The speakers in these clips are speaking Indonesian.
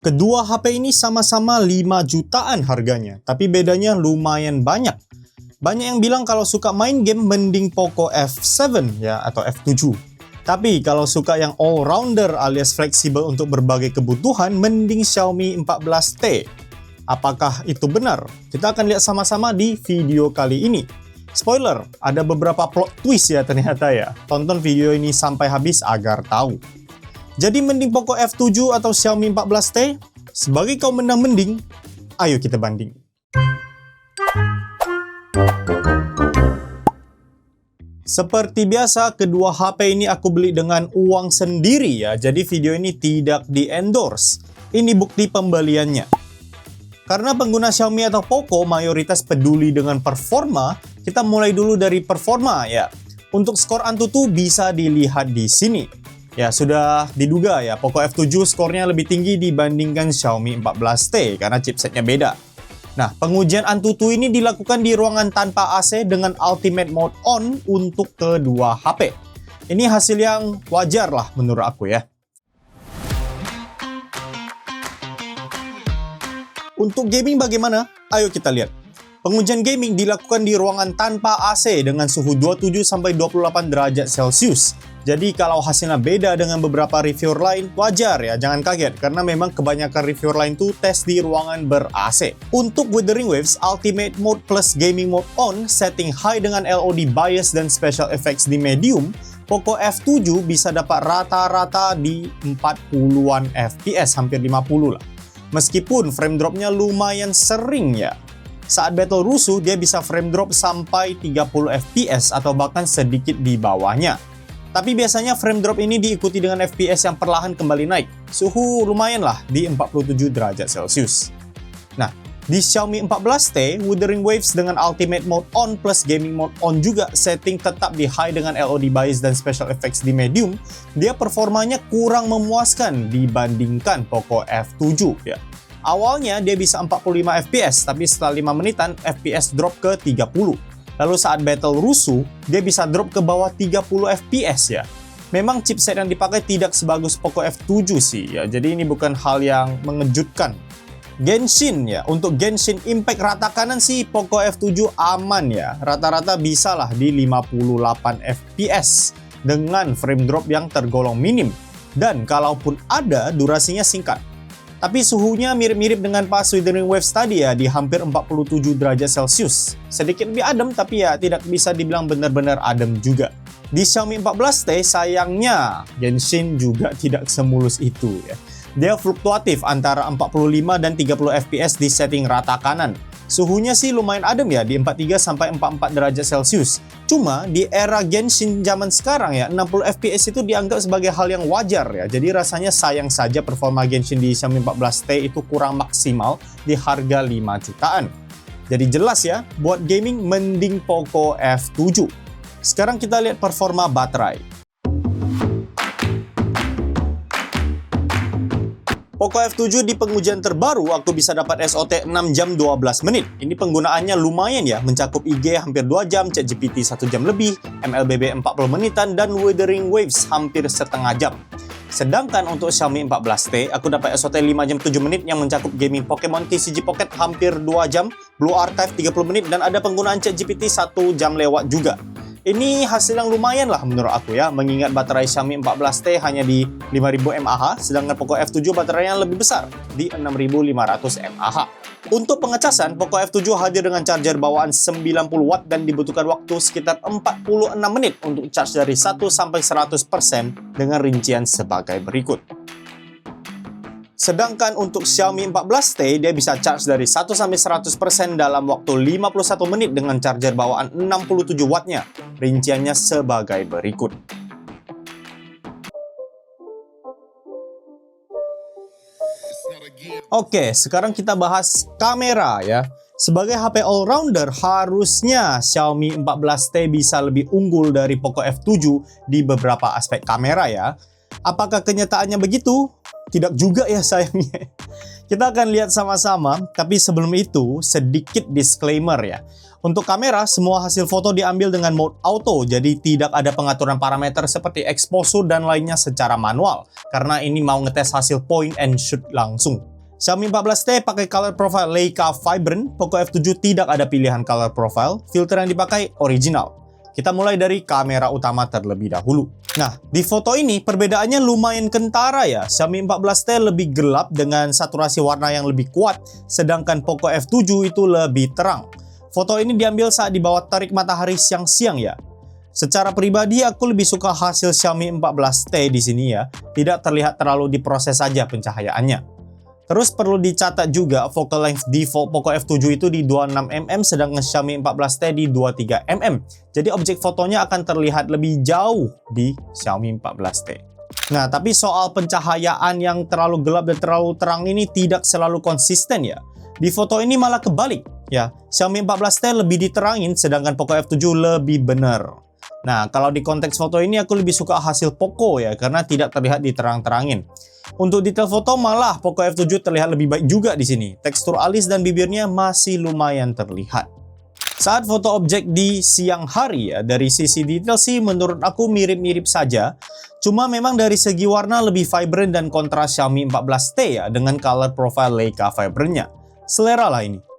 Kedua HP ini sama-sama 5 jutaan harganya, tapi bedanya lumayan banyak. Banyak yang bilang kalau suka main game mending Poco F7 ya atau F7. Tapi kalau suka yang all-rounder alias fleksibel untuk berbagai kebutuhan, mending Xiaomi 14T. Apakah itu benar? Kita akan lihat sama-sama di video kali ini. Spoiler, ada beberapa plot twist ya ternyata ya. Tonton video ini sampai habis agar tahu. Jadi mending Poco F7 atau Xiaomi 14T? Sebagai kaum mending, ayo kita banding. Seperti biasa, kedua HP ini aku beli dengan uang sendiri ya. Jadi video ini tidak di-endorse. Ini bukti pembeliannya. Karena pengguna Xiaomi atau Poco mayoritas peduli dengan performa, kita mulai dulu dari performa ya. Untuk skor Antutu bisa dilihat di sini. Ya, sudah diduga ya, Poco F7 skornya lebih tinggi dibandingkan Xiaomi 14T karena chipsetnya beda. Nah, pengujian Antutu ini dilakukan di ruangan tanpa AC dengan Ultimate Mode On untuk kedua HP. Ini hasil yang wajar lah menurut aku ya. Untuk gaming bagaimana? Ayo kita lihat. Pengujian gaming dilakukan di ruangan tanpa AC dengan suhu 27-28 derajat Celcius. Jadi kalau hasilnya beda dengan beberapa reviewer lain, wajar ya, jangan kaget. Karena memang kebanyakan reviewer lain tuh tes di ruangan ber-AC. Untuk Wuthering Waves Ultimate Mode plus Gaming Mode On, setting high dengan LOD bias dan special effects di medium, Poco F7 bisa dapat rata-rata di 40-an FPS, hampir 50 lah. Meskipun frame dropnya lumayan sering ya. Saat battle rusuh, dia bisa frame drop sampai 30 FPS atau bahkan sedikit di bawahnya. Tapi biasanya frame drop ini diikuti dengan FPS yang perlahan kembali naik. Suhu lumayan lah di 47 derajat Celcius. Nah, di Xiaomi 14T, Wuthering Waves dengan Ultimate Mode On plus Gaming Mode On juga setting tetap di high dengan LOD bias dan special effects di medium, dia performanya kurang memuaskan dibandingkan Poco F7 ya. Awalnya dia bisa 45 FPS, tapi setelah 5 menitan FPS drop ke 30. Lalu saat battle rusuh, dia bisa drop ke bawah 30 FPS ya. Memang chipset yang dipakai tidak sebagus Poco F7 sih ya, jadi ini bukan hal yang mengejutkan. Genshin ya, untuk Genshin Impact rata kanan sih Poco F7 aman ya. Rata-rata bisa lah di 58 FPS dengan frame drop yang tergolong minim. Dan kalaupun ada, durasinya singkat. Tapi suhunya mirip-mirip dengan pas Wuthering Waves tadi ya, di hampir 47 derajat Celcius. Sedikit lebih adem, tapi ya tidak bisa dibilang benar-benar adem juga. Di Xiaomi 14T sayangnya Genshin juga tidak semulus itu ya. Dia fluktuatif antara 45 dan 30 FPS di setting rata kanan. Suhunya sih lumayan adem ya, di 43 sampai 44 derajat Celcius. Cuma di era Genshin zaman sekarang ya, 60 FPS itu dianggap sebagai hal yang wajar ya. Jadi rasanya sayang saja performa Genshin di Xiaomi 14T itu kurang maksimal di harga 5 jutaan. Jadi jelas ya, buat gaming mending Poco F7. Sekarang kita lihat performa baterai. Poco F7 di pengujian terbaru aku bisa dapat SOT 6 jam 12 menit. Ini penggunaannya lumayan ya, mencakup IG hampir 2 jam, ChatGPT 1 jam lebih, MLBB 40 menitan, dan Wuthering Waves hampir setengah jam. Sedangkan untuk Xiaomi 14T, aku dapat SOT 5 jam 7 menit yang mencakup gaming Pokemon TCG Pocket hampir 2 jam, Blue Archive 30 menit, dan ada penggunaan ChatGPT 1 jam lewat juga. Ini hasil yang lumayan lah menurut aku ya, mengingat baterai Xiaomi 14T hanya di 5000 mAh, sedangkan Poco F7 baterainya lebih besar di 6500 mAh. Untuk pengecasan, Poco F7 hadir dengan charger bawaan 90 watt dan dibutuhkan waktu sekitar 46 menit untuk charge dari 1 sampai 100% dengan rincian sebagai berikut. Sedangkan untuk Xiaomi 14T, dia bisa charge dari 1 sampai 100% dalam waktu 51 menit dengan charger bawaan 67 wattnya. Rinciannya sebagai berikut. Oke, sekarang kita bahas kamera ya. Sebagai HP all-rounder, harusnya Xiaomi 14T bisa lebih unggul dari Poco F7 di beberapa aspek kamera ya. Apakah kenyataannya begitu? Tidak juga ya sayangnya. Kita akan lihat sama-sama, tapi sebelum itu sedikit disclaimer ya. Untuk kamera, semua hasil foto diambil dengan mode auto, jadi tidak ada pengaturan parameter seperti exposure dan lainnya secara manual, karena ini mau ngetes hasil point and shoot langsung. Xiaomi 14T pakai color profile Leica Vibrant, Poco F7 tidak ada pilihan color profile, filter yang dipakai original. Kita mulai dari kamera utama terlebih dahulu. Nah, di foto ini perbedaannya lumayan kentara ya. Xiaomi 14T lebih gelap dengan saturasi warna yang lebih kuat, sedangkan Poco F7 itu lebih terang. Foto ini diambil saat di bawah terik matahari siang-siang ya. Secara pribadi aku lebih suka hasil Xiaomi 14T di sini ya. Tidak terlihat terlalu diproses saja pencahayaannya. Terus perlu dicatat juga focal length default Poco F7 itu di 26mm sedangkan Xiaomi 14T di 23mm. Jadi objek fotonya akan terlihat lebih jauh di Xiaomi 14T. Nah, tapi soal pencahayaan yang terlalu gelap dan terlalu terang ini tidak selalu konsisten ya. Di foto ini malah kebalik ya. Xiaomi 14T lebih diterangin sedangkan Poco F7 lebih benar. Nah, kalau di konteks foto ini aku lebih suka hasil Poco ya karena tidak terlihat diterang-terangin. Untuk detail foto malah Poco F7 terlihat lebih baik juga di sini. Tekstur alis dan bibirnya masih lumayan terlihat. Saat foto objek di siang hari ya, dari sisi detail sih menurut aku mirip-mirip saja. Cuma memang dari segi warna lebih vibrant dan kontras Xiaomi 14T ya dengan color profile Leica Vibrant-nya. Selera lah ini.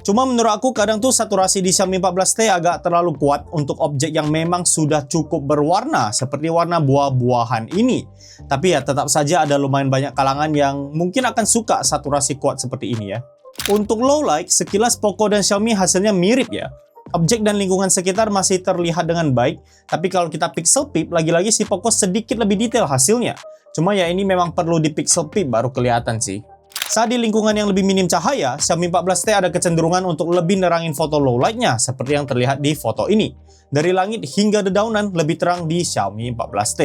Cuma menurut aku kadang tuh saturasi di Xiaomi 14T agak terlalu kuat untuk objek yang memang sudah cukup berwarna seperti warna buah-buahan ini. Tapi ya tetap saja ada lumayan banyak kalangan yang mungkin akan suka saturasi kuat seperti ini ya. Untuk low light, sekilas Poco dan Xiaomi hasilnya mirip ya. Objek dan lingkungan sekitar masih terlihat dengan baik, tapi kalau kita pixel peep, lagi-lagi si Poco sedikit lebih detail hasilnya. Cuma ya ini memang perlu di pixel peep baru kelihatan sih. Saat di lingkungan yang lebih minim cahaya, Xiaomi 14T ada kecenderungan untuk lebih nerangin foto low light-nya seperti yang terlihat di foto ini. Dari langit hingga dedaunan lebih terang di Xiaomi 14T.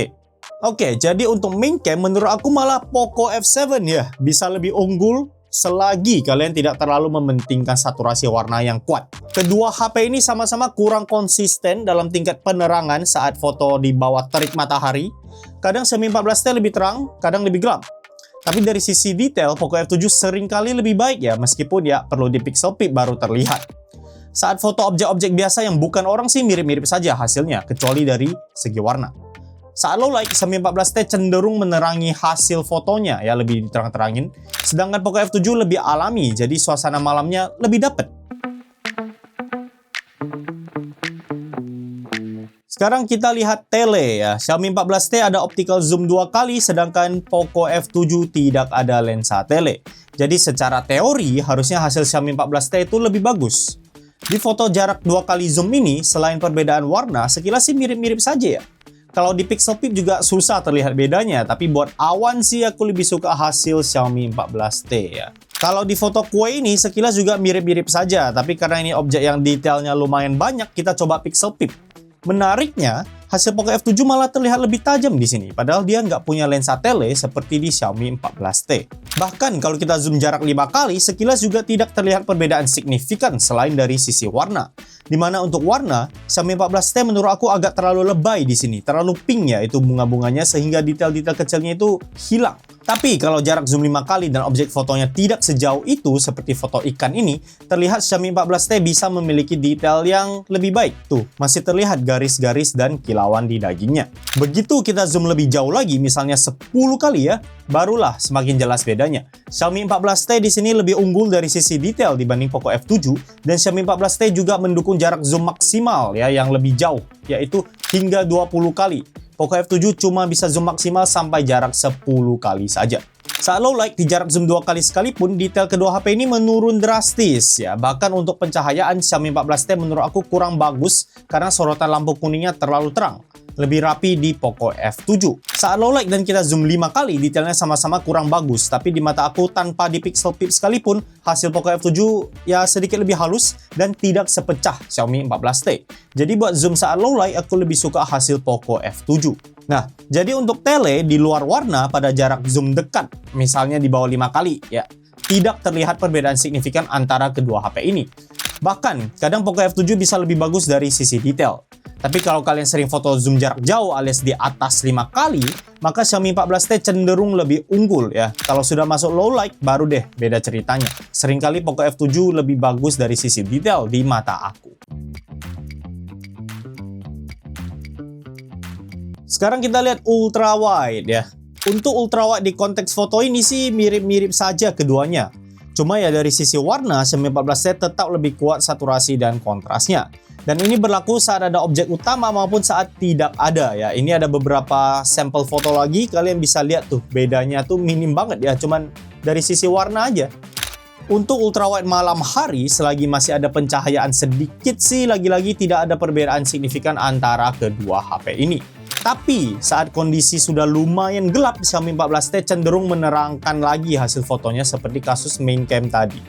Oke, jadi untuk main cam menurut aku malah Poco F7 ya bisa lebih unggul selagi kalian tidak terlalu mementingkan saturasi warna yang kuat. Kedua HP ini sama-sama kurang konsisten dalam tingkat penerangan saat foto di bawah terik matahari. Kadang Xiaomi 14T lebih terang, kadang lebih gelap. Tapi dari sisi detail, Poco F7 seringkali lebih baik ya, meskipun ya perlu di pixel peep baru terlihat. Saat foto objek-objek biasa yang bukan orang sih mirip-mirip saja hasilnya, kecuali dari segi warna. Saat low light, Xiaomi 14T cenderung menerangi hasil fotonya ya, lebih diterang-terangin. Sedangkan Poco F7 lebih alami, jadi suasana malamnya lebih dapet. Sekarang kita lihat tele ya. Xiaomi 14T ada optical zoom 2 kali, sedangkan Poco F7 tidak ada lensa tele. Jadi secara teori harusnya hasil Xiaomi 14T itu lebih bagus. Di foto jarak 2 kali zoom ini, selain perbedaan warna, sekilas sih mirip-mirip saja ya. Kalau di pixel peep juga susah terlihat bedanya, tapi buat awan sih aku lebih suka hasil Xiaomi 14T ya. Kalau di foto kue ini sekilas juga mirip-mirip saja, tapi karena ini objek yang detailnya lumayan banyak, kita coba pixel peep. Menariknya, hasil Poco F7 malah terlihat lebih tajam di sini, padahal dia nggak punya lensa tele seperti di Xiaomi 14T. Bahkan kalau kita zoom jarak 5 kali, sekilas juga tidak terlihat perbedaan signifikan selain dari sisi warna. Dimana untuk warna, Xiaomi 14T menurut aku agak terlalu lebay di sini, terlalu pink ya itu bunga-bunganya sehingga detail-detail kecilnya itu hilang. Tapi kalau jarak zoom 5 kali dan objek fotonya tidak sejauh itu seperti foto ikan ini, terlihat Xiaomi 14T bisa memiliki detail yang lebih baik. Tuh, masih terlihat garis-garis dan kilauan di dagingnya. Begitu kita zoom lebih jauh lagi, misalnya 10 kali ya, barulah semakin jelas bedanya. Xiaomi 14T di sini lebih unggul dari sisi detail dibanding Poco F7 dan Xiaomi 14T juga mendukung jarak zoom maksimal ya yang lebih jauh, yaitu hingga 20 kali. Poco F7 cuma bisa zoom maksimal sampai jarak 10 kali saja. Saat low light di jarak zoom 2 kali sekalipun, detail kedua HP ini menurun drastis ya. Bahkan untuk pencahayaan Xiaomi 14T menurut aku kurang bagus karena sorotan lampu kuningnya terlalu terang. Lebih rapi di Poco F7. Saat low light dan kita zoom 5 kali, detailnya sama-sama kurang bagus. Tapi di mata aku tanpa di pixel peep sekalipun, hasil Poco F7 ya sedikit lebih halus dan tidak sepecah Xiaomi 14T. Jadi buat zoom saat low light, aku lebih suka hasil Poco F7. Nah, jadi untuk tele di luar warna pada jarak zoom dekat, misalnya di bawah 5 kali, ya tidak terlihat perbedaan signifikan antara kedua HP ini. Bahkan, kadang Poco F7 bisa lebih bagus dari sisi detail. Tapi kalau kalian sering foto zoom jarak jauh alias di atas 5 kali, maka Xiaomi 14T cenderung lebih unggul ya. Kalau sudah masuk low light, baru deh beda ceritanya. Seringkali Poco F7 lebih bagus dari sisi detail di mata aku. Sekarang kita lihat ultra wide ya. Untuk ultrawide di konteks foto ini sih mirip-mirip saja keduanya. Cuma ya dari sisi warna, Xiaomi 14T tetap lebih kuat saturasi dan kontrasnya. Dan ini berlaku saat ada objek utama maupun saat tidak ada ya. Ini ada beberapa sampel foto lagi, kalian bisa lihat tuh bedanya tuh minim banget ya, cuman dari sisi warna aja. Untuk ultrawide malam hari, selagi masih ada pencahayaan sedikit sih, lagi-lagi tidak ada perbedaan signifikan antara kedua HP ini. Tapi saat kondisi sudah lumayan gelap, Xiaomi 14T cenderung menerangkan lagi hasil fotonya seperti kasus main cam tadi.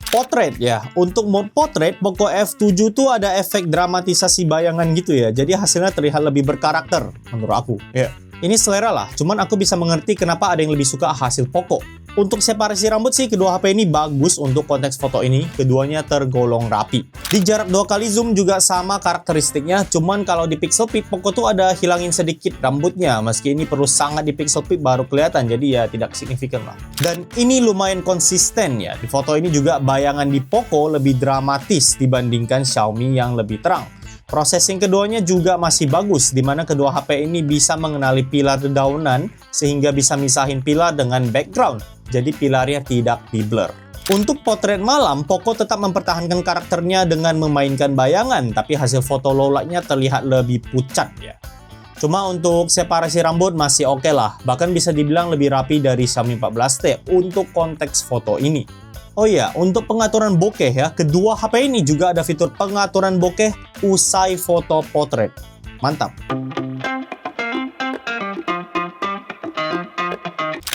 Portrait ya, untuk mode portrait Poco F7 tuh ada efek dramatisasi bayangan gitu ya, jadi hasilnya terlihat lebih berkarakter menurut aku ya. Ini selera lah, cuman aku bisa mengerti kenapa ada yang lebih suka hasil Poco. Untuk separasi rambut sih kedua HP ini bagus untuk konteks foto ini, keduanya tergolong rapi. Di jarak 2 kali zoom juga sama karakteristiknya, cuman kalau di pixel peak Poco tuh ada hilangin sedikit rambutnya, meski ini perlu sangat di pixel peak baru kelihatan, jadi ya tidak signifikan lah. Dan ini lumayan konsisten ya, di foto ini juga bayangan di Poco lebih dramatis dibandingkan Xiaomi yang lebih terang. Processing keduanya juga masih bagus, di mana kedua HP ini bisa mengenali pilar dedaunan sehingga bisa misahin pilar dengan background, jadi pilarnya tidak di blur. Untuk potret malam, Poco tetap mempertahankan karakternya dengan memainkan bayangan, tapi hasil foto low light-nya terlihat lebih pucat ya. Cuma untuk separasi rambut masih oke lah, bahkan bisa dibilang lebih rapi dari Xiaomi 14T untuk konteks foto ini. Oh iya, untuk pengaturan bokeh ya, kedua HP ini juga ada fitur pengaturan bokeh usai foto potret. Mantap.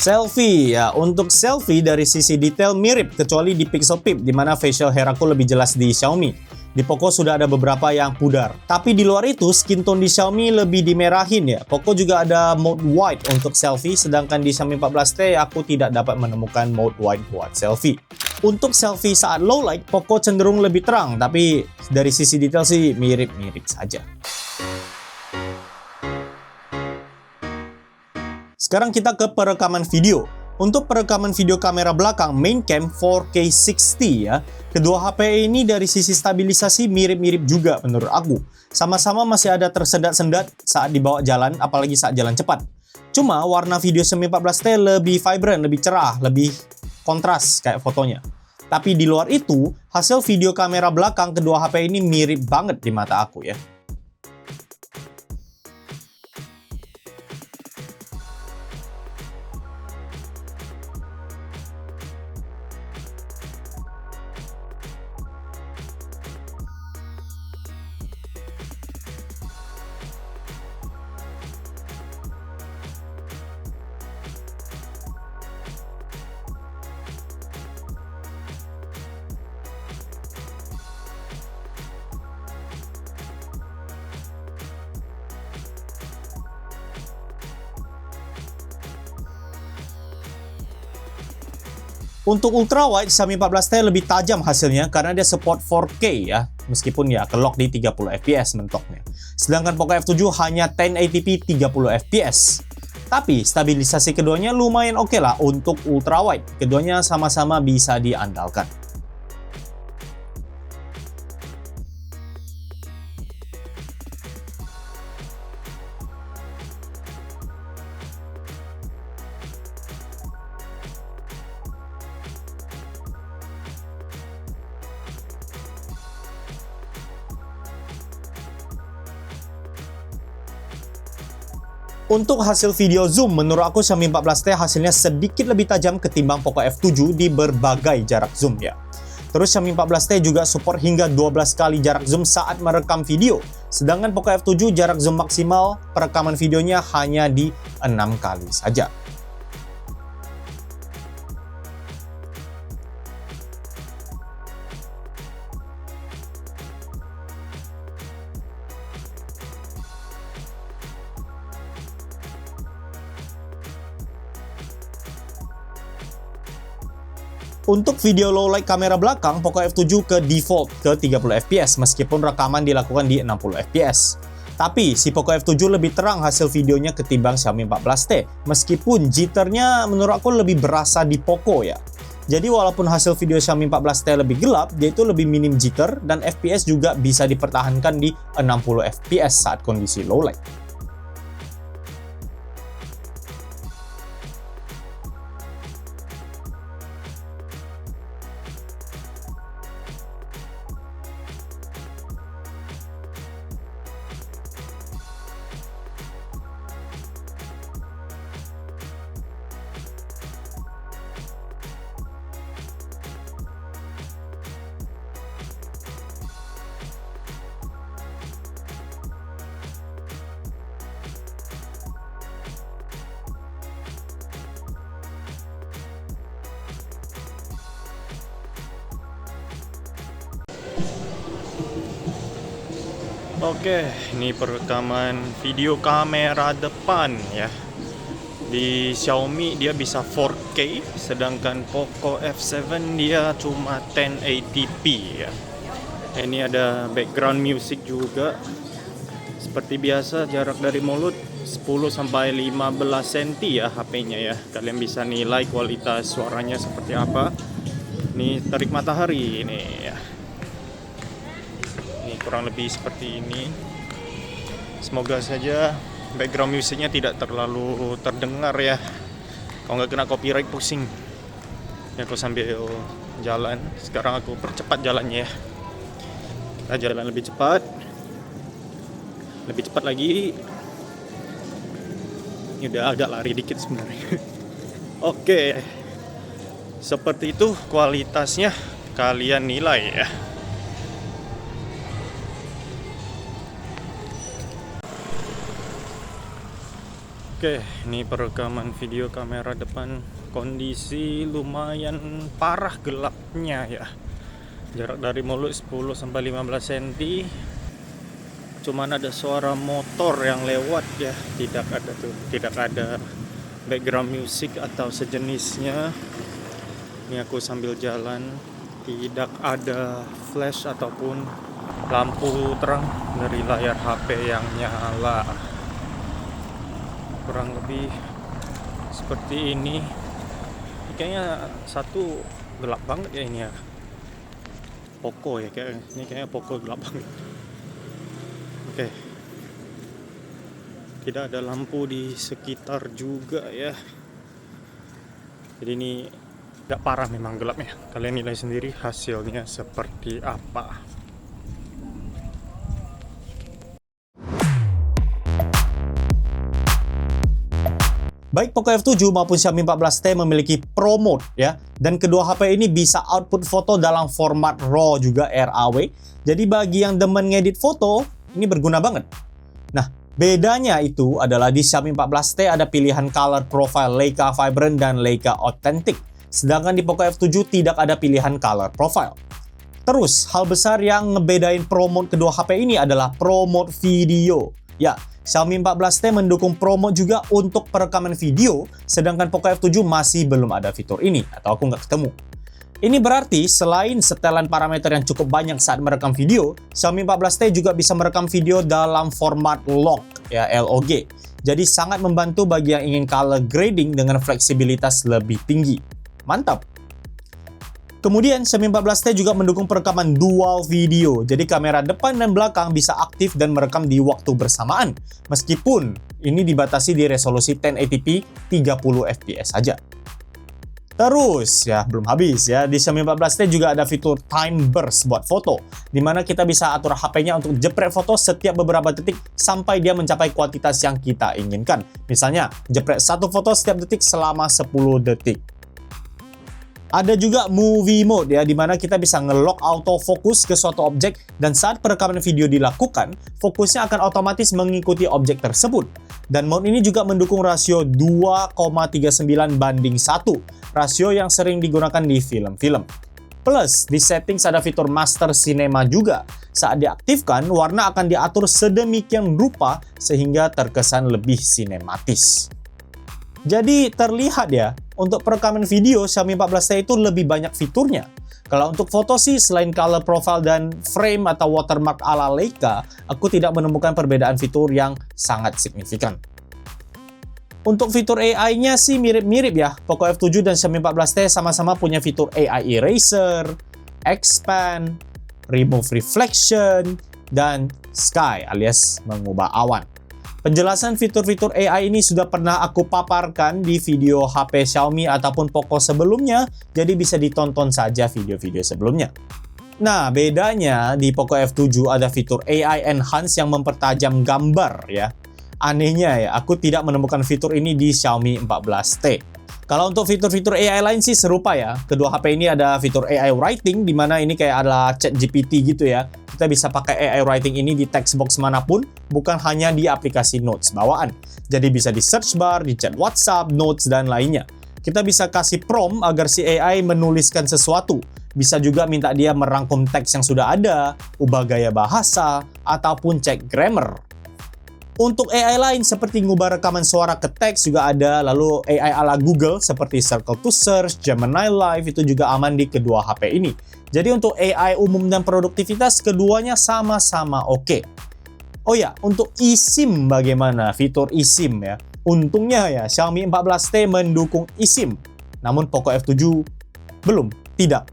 Selfie ya, untuk selfie dari sisi detail mirip kecuali di Pixel Peep di mana facial hair aku lebih jelas di Xiaomi. Di Poco sudah ada beberapa yang pudar. Tapi di luar itu, skin tone di Xiaomi lebih dimerahin ya. Poco juga ada mode wide untuk selfie, sedangkan di Xiaomi 14T aku tidak dapat menemukan mode wide buat selfie. Untuk selfie saat low light, Poco cenderung lebih terang, tapi dari sisi detail sih mirip-mirip saja. Sekarang kita ke perekaman video. Untuk perekaman video kamera belakang main cam 4K 60 ya, kedua HP ini dari sisi stabilisasi mirip-mirip juga menurut aku. Sama-sama masih ada tersendat-sendat saat dibawa jalan, apalagi saat jalan cepat. Cuma warna video Xiaomi 14T lebih vibrant, lebih cerah, lebih kontras kayak fotonya. Tapi di luar itu, hasil video kamera belakang kedua HP ini mirip banget di mata aku ya. Untuk ultrawide, Xiaomi 14T lebih tajam hasilnya karena dia support 4K ya, meskipun ya kelock di 30 fps mentoknya. Sedangkan Poco F7 hanya 1080p 30 fps. Tapi stabilisasi keduanya lumayan oke lah untuk ultrawide, keduanya sama-sama bisa diandalkan. Untuk hasil video zoom, menurut aku Xiaomi 14T hasilnya sedikit lebih tajam ketimbang Poco F7 di berbagai jarak zoom ya. Terus Xiaomi 14T juga support hingga 12 kali jarak zoom saat merekam video. Sedangkan Poco F7 jarak zoom maksimal perekaman videonya hanya di 6 kali saja. Untuk video low light kamera belakang, Poco F7 ke default ke 30 fps meskipun rekaman dilakukan di 60 fps. Tapi si Poco F7 lebih terang hasil videonya ketimbang Xiaomi 14T, meskipun jitternya menurut aku lebih berasa di Poco ya. Jadi walaupun hasil video Xiaomi 14T lebih gelap, dia itu lebih minim jitter dan FPS juga bisa dipertahankan di 60 FPS saat kondisi low light. Oke, ini perekaman video kamera depan ya. Di Xiaomi dia bisa 4K, sedangkan Poco F7 dia cuma 1080p ya. Ini ada background music juga. Seperti biasa jarak dari mulut 10 sampai 15 cm ya HP-nya ya. Kalian bisa nilai kualitas suaranya seperti apa. Ini terik matahari ini ya. Kurang lebih seperti ini. Semoga saja background musiknya tidak terlalu terdengar ya. Kalau nggak kena copyright pusing. Ya, aku sambil jalan. Sekarang aku percepat jalannya ya. Kita jalan lebih cepat. Lebih cepat lagi. Ini udah agak lari dikit sebenarnya. Oke. Seperti itu kualitasnya, kalian nilai ya. Oke, ini perekaman video kamera depan. Kondisi lumayan parah gelapnya ya. Jarak dari mulut 10 sampai 15 cm. Cuman ada suara motor yang lewat ya. Tidak ada background music atau sejenisnya. Ini aku sambil jalan. Tidak ada flash ataupun lampu terang dari layar HP yang nyala. Kurang lebih seperti ini. Kayaknya satu gelap banget ya ini ya. Poco ya, kayaknya Poco gelap banget. Oke. Tidak ada lampu di sekitar juga ya. Jadi ini gak parah memang gelapnya. Kalian nilai sendiri hasilnya seperti apa. Baik Poco F7 maupun Xiaomi 14T memiliki Pro Mode ya, dan kedua HP ini bisa output foto dalam format RAW juga RAW. Jadi bagi yang demen ngedit foto, ini berguna banget. Nah, bedanya itu adalah di Xiaomi 14T ada pilihan color profile Leica Vibrant dan Leica Authentic. Sedangkan di Poco F7 tidak ada pilihan color profile. Terus, hal besar yang ngebedain Pro Mode kedua HP ini adalah Pro Mode Video. Ya, Xiaomi 14T mendukung Pro Mode juga untuk perekaman video, sedangkan Poco F7 masih belum ada fitur ini, atau aku nggak ketemu. Ini berarti selain setelan parameter yang cukup banyak saat merekam video, Xiaomi 14T juga bisa merekam video dalam format log, ya LOG. Jadi sangat membantu bagi yang ingin color grading dengan fleksibilitas lebih tinggi. Mantap! Kemudian Xiaomi 14T juga mendukung perekaman dual video, jadi kamera depan dan belakang bisa aktif dan merekam di waktu bersamaan, meskipun ini dibatasi di resolusi 1080p 30 fps saja. Terus ya, belum habis ya, di Xiaomi 14T juga ada fitur time burst buat foto, di mana kita bisa atur HP-nya untuk jepret foto setiap beberapa detik sampai dia mencapai kuantitas yang kita inginkan. Misalnya, jepret satu foto setiap detik selama 10 detik. Ada juga movie mode ya, di mana kita bisa nge-lock autofocus ke suatu objek dan saat perekaman video dilakukan, fokusnya akan otomatis mengikuti objek tersebut. Dan mode ini juga mendukung rasio 2,39:1, rasio yang sering digunakan di film-film. Plus, di settings ada fitur Master Cinema juga. Saat diaktifkan, warna akan diatur sedemikian rupa sehingga terkesan lebih sinematis. Jadi terlihat ya, untuk perekaman video Xiaomi 14T itu lebih banyak fiturnya. Kalau untuk foto sih, selain color profile dan frame atau watermark ala Leica, aku tidak menemukan perbedaan fitur yang sangat signifikan. Untuk fitur AI-nya sih mirip-mirip ya. Poco F7 dan Xiaomi 14T sama-sama punya fitur AI Eraser, Expand, Remove Reflection, dan Sky alias mengubah awan. Penjelasan fitur-fitur AI ini sudah pernah aku paparkan di video HP Xiaomi ataupun Poco sebelumnya, jadi bisa ditonton saja video-video sebelumnya. Nah, bedanya di Poco F7 ada fitur AI Enhance yang mempertajam gambar ya. Anehnya ya, aku tidak menemukan fitur ini di Xiaomi 14T. Kalau untuk fitur-fitur AI lain sih serupa ya. Kedua HP ini ada fitur AI Writing, di mana ini kayak adalah chat GPT gitu ya. Kita bisa pakai AI Writing ini di text box manapun, bukan hanya di aplikasi Notes bawaan. Jadi bisa di search bar, di chat WhatsApp, Notes, dan lainnya. Kita bisa kasih prompt agar si AI menuliskan sesuatu. Bisa juga minta dia merangkum teks yang sudah ada, ubah gaya bahasa, ataupun cek grammar. Untuk AI lain seperti ngubah rekaman suara ke teks juga ada, lalu AI ala Google seperti Circle to Search, Gemini Live itu juga aman di kedua HP ini. Jadi untuk AI umum dan produktivitas keduanya sama-sama oke. Oh ya, untuk eSIM bagaimana fitur eSIM ya? Untungnya ya Xiaomi 14T mendukung eSIM, namun Poco F7 belum, tidak.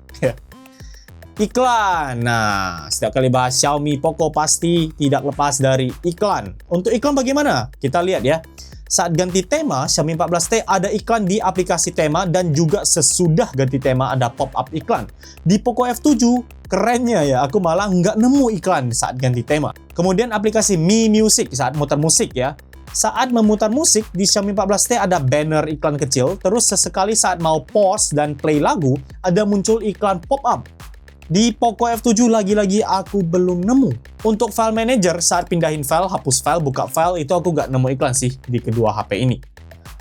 Iklan. Nah, setiap kali bahas Xiaomi Poco pasti tidak lepas dari iklan. Untuk iklan bagaimana? Kita lihat ya. Saat ganti tema, Xiaomi 14T ada iklan di aplikasi tema dan juga sesudah ganti tema ada pop-up iklan. Di Poco F7, kerennya ya, aku malah nggak nemu iklan saat ganti tema. Kemudian aplikasi Mi Music saat muter musik ya. Saat memutar musik, di Xiaomi 14T ada banner iklan kecil, terus sesekali saat mau pause dan play lagu, ada muncul iklan pop-up. Di Poco F7 lagi-lagi aku belum nemu. Untuk file manager saat pindahin file, hapus file, buka file itu aku nggak nemu iklan sih di kedua HP ini.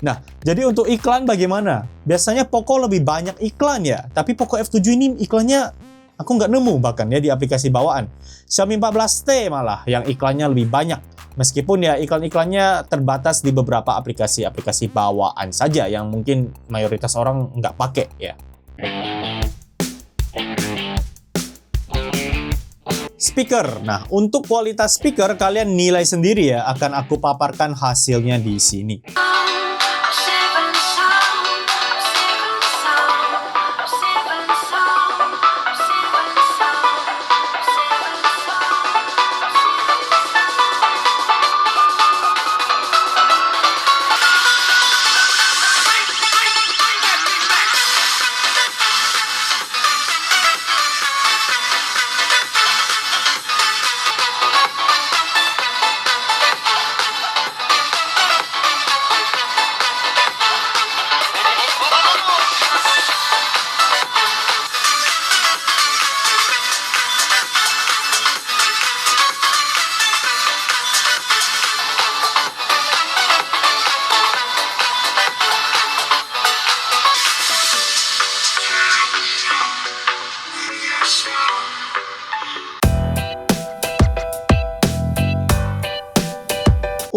Nah, jadi untuk iklan bagaimana? Biasanya Poco lebih banyak iklan ya, tapi Poco F7 ini iklannya aku nggak nemu bahkan ya di aplikasi bawaan. Xiaomi 14T malah yang iklannya lebih banyak. Meskipun ya iklan-iklannya terbatas di beberapa aplikasi-aplikasi bawaan saja yang mungkin mayoritas orang nggak pakai ya. Speaker. Nah, untuk kualitas speaker kalian nilai sendiri ya, akan aku paparkan hasilnya di sini.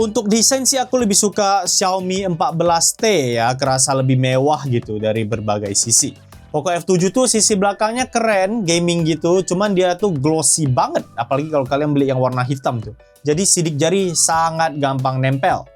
Untuk desain sih aku lebih suka Xiaomi 14T ya, kerasa lebih mewah gitu dari berbagai sisi. Poco F7 tuh sisi belakangnya keren, gaming gitu, cuman dia tuh glossy banget, apalagi kalau kalian beli yang warna hitam tuh. Jadi sidik jari sangat gampang nempel.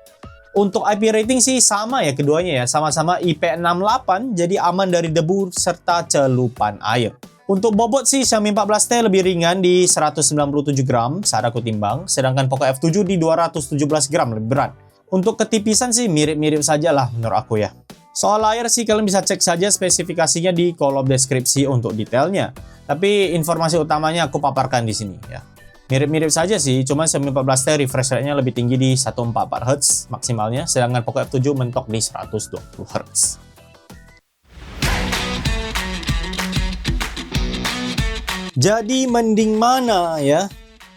Untuk IP rating sih sama ya keduanya ya, sama-sama IP68, jadi aman dari debu serta celupan air. Untuk bobot sih Xiaomi 14T lebih ringan di 197 gram saat aku timbang, sedangkan Poco F7 di 217 gram lebih berat. Untuk ketipisan sih mirip-mirip saja lah menurut aku ya. Soal layar sih kalian bisa cek saja spesifikasinya di kolom deskripsi untuk detailnya. Tapi informasi utamanya aku paparkan di sini ya. Mirip-mirip saja sih, cuma Xiaomi 14T refresh rate-nya lebih tinggi di 144 Hz maksimalnya, sedangkan Poco F7 mentok di 120 Hz. Jadi mending mana ya?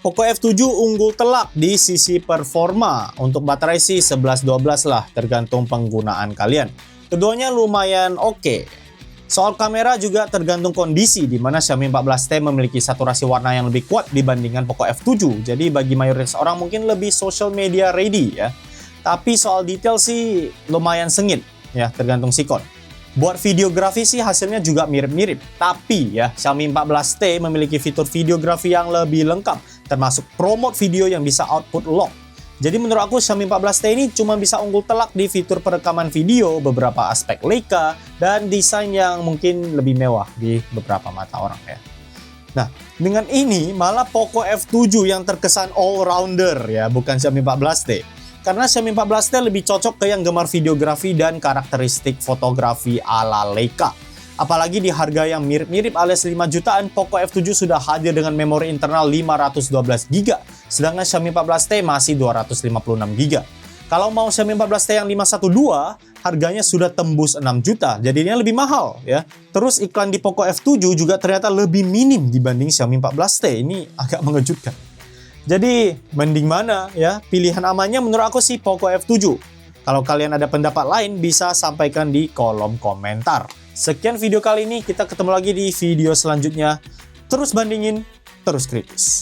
Poco F7 unggul telak di sisi performa. Untuk baterai sih 11-12 lah, tergantung penggunaan kalian. Keduanya lumayan oke. Soal kamera juga tergantung kondisi, di mana Xiaomi 14T memiliki saturasi warna yang lebih kuat dibandingkan Poco F7. Jadi bagi mayoritas orang mungkin lebih social media ready ya. Tapi soal detail sih lumayan sengit ya, tergantung sikon. Buat videografi sih hasilnya juga mirip-mirip. Tapi ya, Xiaomi 14T memiliki fitur videografi yang lebih lengkap, termasuk promote video yang bisa output log. Jadi menurut aku Xiaomi 14T ini cuma bisa unggul telak di fitur perekaman video, beberapa aspek Leica, dan desain yang mungkin lebih mewah di beberapa mata orang ya. Nah, dengan ini malah Poco F7 yang terkesan all-rounder ya, bukan Xiaomi 14T. Karena Xiaomi 14T lebih cocok ke yang gemar videografi dan karakteristik fotografi ala Leica. Apalagi di harga yang mirip-mirip alias 5 jutaan, Poco F7 sudah hadir dengan memori internal 512GB, sedangkan Xiaomi 14T masih 256GB. Kalau mau Xiaomi 14T yang 512, harganya sudah tembus 6 juta, jadinya lebih mahal ya. Terus iklan di Poco F7 juga ternyata lebih minim dibanding Xiaomi 14T, ini agak mengejutkan. Jadi, mending mana ya? Pilihan amannya menurut aku sih Poco F7. Kalau kalian ada pendapat lain, bisa sampaikan di kolom komentar. Sekian video kali ini, kita ketemu lagi di video selanjutnya. Terus bandingin, terus kritis.